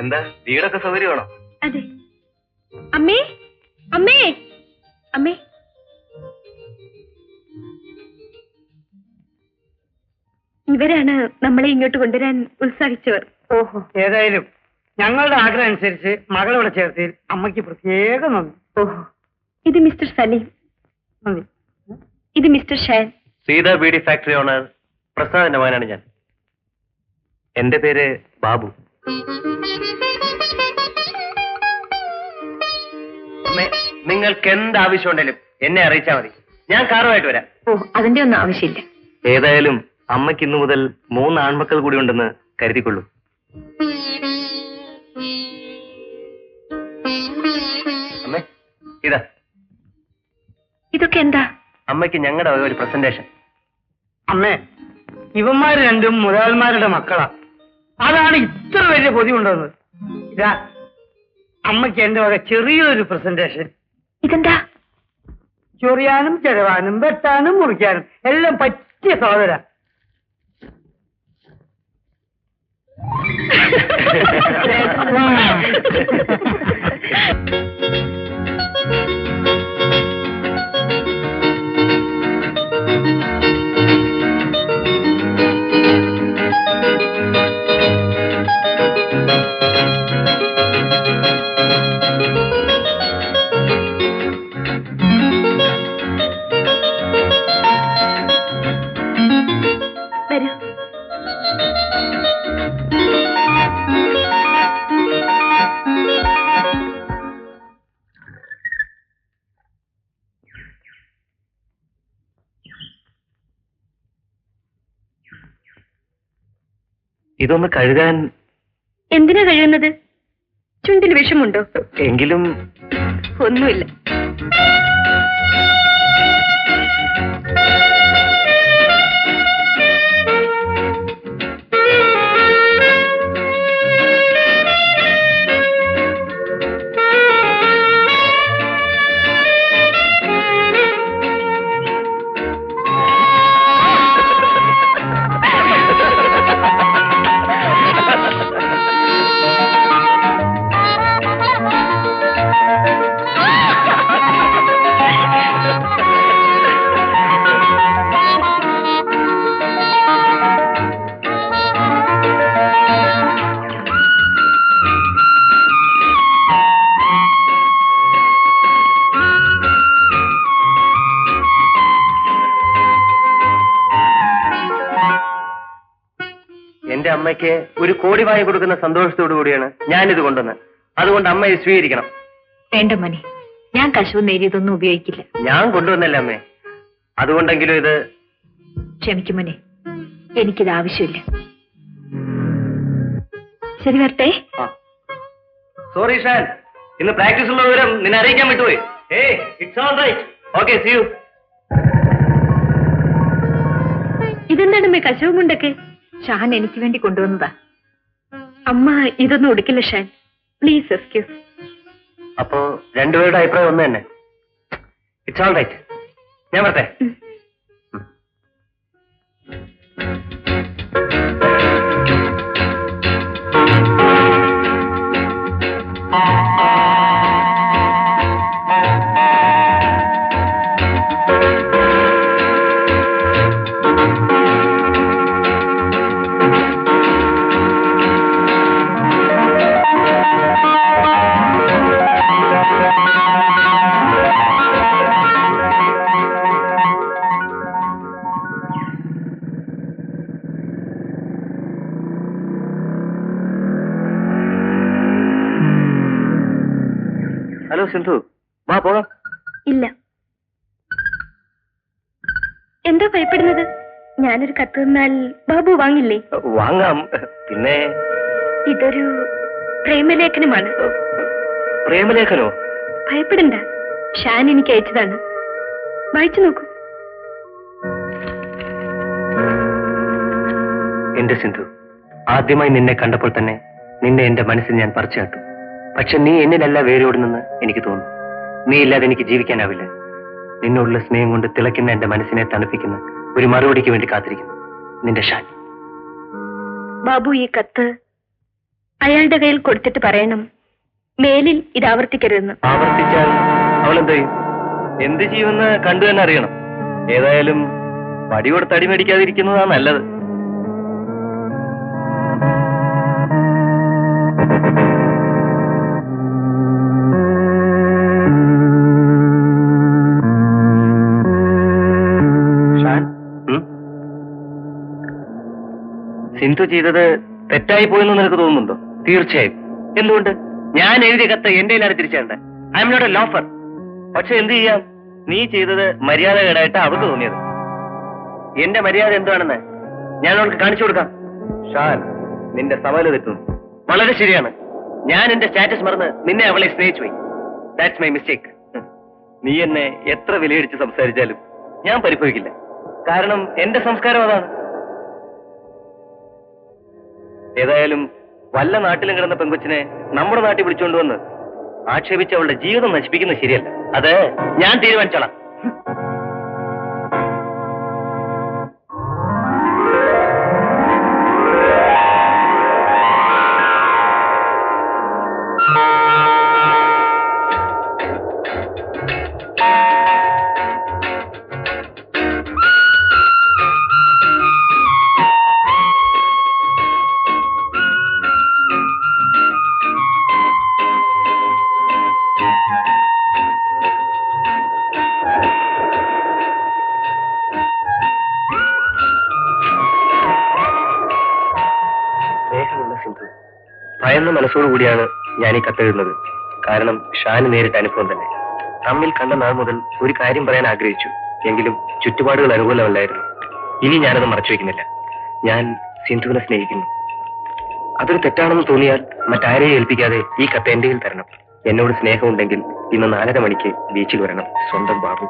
എന്താ വീടൊക്കെ സൗകര്യമാണോ? അതെ. അമ്മേ അമ്മേ അമ്മേ, ഇവരാണ് നമ്മളെ ഇങ്ങോട്ട് കൊണ്ടുവരാൻ ഉത്സാഹിച്ചവർ. ഓഹോ, ഏതായാലും ഞങ്ങളുടെ ആഗ്രഹം അനുസരിച്ച് മകളിവിടെ ചേർത്തിൽ അമ്മയ്ക്ക് പ്രത്യേകം നന്ദി. ഓഹോ, ഇത് മിസ്റ്റർ സലീം, നന്ദി. ഇത് mister Shan. Seetha beedi factory owner പ്രസാദിന്റെ മകനാണ് ഞാൻ. എന്റെ പേര് ബാബു. അമ്മേ, നിങ്ങൾക്ക് എന്ത് ആവശ്യമുണ്ടെങ്കിലും എന്നെ അറിയിച്ചാൽ മതി. ഞാൻ കാറുമായിട്ട് വരാം. ഓ, അതിന്റെ ഒന്നും ആവശ്യമില്ല. ഏതായാലും അമ്മയ്ക്ക് ഇന്നു മുതൽ 3 ആൺമക്കൾ കൂടി ഉണ്ടെന്ന് കരുതിക്കൊള്ളൂ. അമ്മേ, ഇതാ. ഇതൊക്കെ എന്താ? അമ്മയ്ക്ക് ഞങ്ങളുടെ ഒരു പ്രസന്റേഷൻ. അമ്മേ, ഇവന്മാര് രണ്ടും മുതലാളിമാരുടെ മക്കളാ. അതാണ് ഇത്ര വലിയ പൊതി കൊണ്ടുവന്നത്. ഇതാ അമ്മയ്ക്ക് എന്റെ വക ചെറിയൊരു പ്രസന്റേഷൻ. ഇതെന്താ? ചൊറിയാനും ചെലവാനും വെട്ടാനും മുറിക്കാനും എല്ലാം പറ്റിയ സഹോദര. വരൂ. ഇതൊന്ന് കഴുകാൻ. എന്തിനാ കഴിയുന്നത്? ചുണ്ടിൽ വിഷമുണ്ടോ? എങ്കിലും ഒന്നുമില്ല. എന്റെ അമ്മയ്ക്ക് ഒരു കോടി വാങ്ങി കൊടുക്കുന്ന സന്തോഷത്തോടു കൂടിയാണ് ഞാനിത് കൊണ്ടുവന്നത്. അതുകൊണ്ട് അമ്മ ഇത് സ്വീകരിക്കണം. വേണ്ട മോനെ, ഞാൻ കശുവ് നേരിയതൊന്നും ഉപയോഗിക്കില്ല. ഞാൻ കൊണ്ടുവന്നല്ലേ അമ്മേ, അതുകൊണ്ടെങ്കിലും ഇത്. ക്ഷമിക്കും മോനെ, എനിക്കിത് ആവശ്യമില്ല. ശരി, വരട്ടെ. സോറി ഷാൻ, ഇന്ന് പ്രാക്ടീസ് ഉള്ള വിവരം നിന്നെ അറിയിക്കാൻ വിട്ടുപോയി. It's all right. Okay, see you. ഇതെന്താണ് അമ്മേ കശവും കൊണ്ടൊക്കെ? ഷാൻ എനിക്ക് വേണ്ടി കൊണ്ടുവന്നതാ. അമ്മ ഇതൊന്നും ഉടുക്കില്ല ഷാൻ, പ്ലീസ് എക്സ്ക്യൂസ്. അപ്പോ രണ്ടുപേരുടെ അഭിപ്രായം ഒന്ന് തന്നെ. It's all right. ഞാൻ വരട്ടെ. ഹലോ സിന്ധു, വാ പോകാം. ഇല്ല. എന്താ ഭയപ്പെടുന്നത്? ഞാനൊരു കത്ത് തന്നാൽ ബാബു വാങ്ങില്ലേ? വാങ്ങാം. പിന്നെ ഇതൊരു പ്രേമലേഖനമാണ്. പ്രേമലേഖനോ? ഭയപ്പെടണ്ട, ഷാൻ എനിക്ക് അയച്ചതാണ്. വായിച്ചു നോക്കൂ. എന്റെ സിന്ധു, ആദ്യമായി നിന്നെ കണ്ടപ്പോൾ തന്നെ നിന്നെ എന്റെ മനസ്സിൽ ഞാൻ പറിച്ചു നട്ടു. പക്ഷെ നീ എന്നിലല്ല വേരോടുന്നെന്ന് എനിക്ക് തോന്നുന്നു. നീ ഇല്ലാതെ എനിക്ക് ജീവിക്കാനാവില്ല. നിന്നോടുള്ള സ്നേഹം കൊണ്ട് തിളയ്ക്കുന്ന എന്റെ മനസ്സിനെ തണുപ്പിക്കുന്ന ഒരു മറുപടിക്ക് വേണ്ടി കാത്തിരിക്കുന്നു. നിന്റെ ഷാൻ. ബാബു, ഈ കത്ത് അയാളുടെ കയ്യിൽ കൊടുത്തിട്ട് പറയണം, മേലിൽ ഇത് ആവർത്തിക്കരുതെന്ന്. ആവർത്തിച്ചാൽ അവളെന്ത് ചെയ്യും? എന്ത് ചെയ്യുമെന്ന് കണ്ടു തന്നെ അറിയണം. ഏതായാലും വടി കൊടുത്ത് അടി മേടിക്കാതിരിക്കുന്നതാണ് നല്ലത്. സിന്ധു ചെയ്തത് തെറ്റായി പോയെന്ന് നിനക്ക് തോന്നുന്നുണ്ടോ? തീർച്ചയായും. എന്തുകൊണ്ട്? ഞാൻ എഴുതിയ കത്ത് എന്റെ കയ്യിലാണ് തിരിച്ചേണ്ട. I am not a loafer. പക്ഷെ എന്ത് ചെയ്യാം, നീ ചെയ്തത് മര്യാദകേടായിട്ട് അവർക്ക് തോന്നിയത്. എന്റെ മര്യാദ എന്താണെന്ന് ഞാൻ അവൾക്ക് കാണിച്ചു കൊടുക്കാം. ഷാൻ, നിന്റെ സവാല് തെറ്റുന്നു. വളരെ ശരിയാണ്. ഞാൻ എന്റെ സ്റ്റാറ്റസ് മറന്ന് നിന്നെ അവളെ സ്നേഹിച്ചു പോയി. That's my mistake. നീ എന്നെ എത്ര വിലയിടിച്ച് സംസാരിച്ചാലും ഞാൻ പരിഭവിക്കില്ല. കാരണം എന്റെ സംസ്കാരം അതാണ്. ഏതായാലും വല്ല നാട്ടിലും കിടന്ന പെങ്കൊച്ചിനെ നമ്മുടെ നാട്ടിൽ വിളിച്ചുകൊണ്ടുവന്ന് ആക്ഷേപിച്ച് അവളുടെ ജീവിതം നശിപ്പിക്കുന്നത് ശരിയല്ല. അത് ഞാൻ തീരുമാനിച്ചോളാം. ഭയന്ന മനസ്സോടുകൂടിയാണ് ഞാൻ ഈ കത്തെഴുതുന്നത്. കാരണം ഷാന് നേരിട്ട് അനുഭവം തന്നെ. തമ്മിൽ കണ്ട നാൾ മുതൽ ഒരു കാര്യം പറയാൻ ആഗ്രഹിച്ചു. എങ്കിലും ചുറ്റുപാടുകൾ അനുകൂലമല്ലായിരുന്നു. ഇനി ഞാനത് മറച്ചു വയ്ക്കുന്നില്ല. ഞാൻ സിന്ധുവിനെ സ്നേഹിക്കുന്നു. അതൊരു തെറ്റാണെന്ന് തോന്നിയാൽ മറ്റാരെയും ഏൽപ്പിക്കാതെ ഈ കത്ത് എന്റെ കയ്യിൽ തരണം. എന്നോട് സ്നേഹമുണ്ടെങ്കിൽ ഇന്ന് 4:30 മണിക്ക് ബീച്ചിൽ വരണം. സ്വന്തം ബാബു.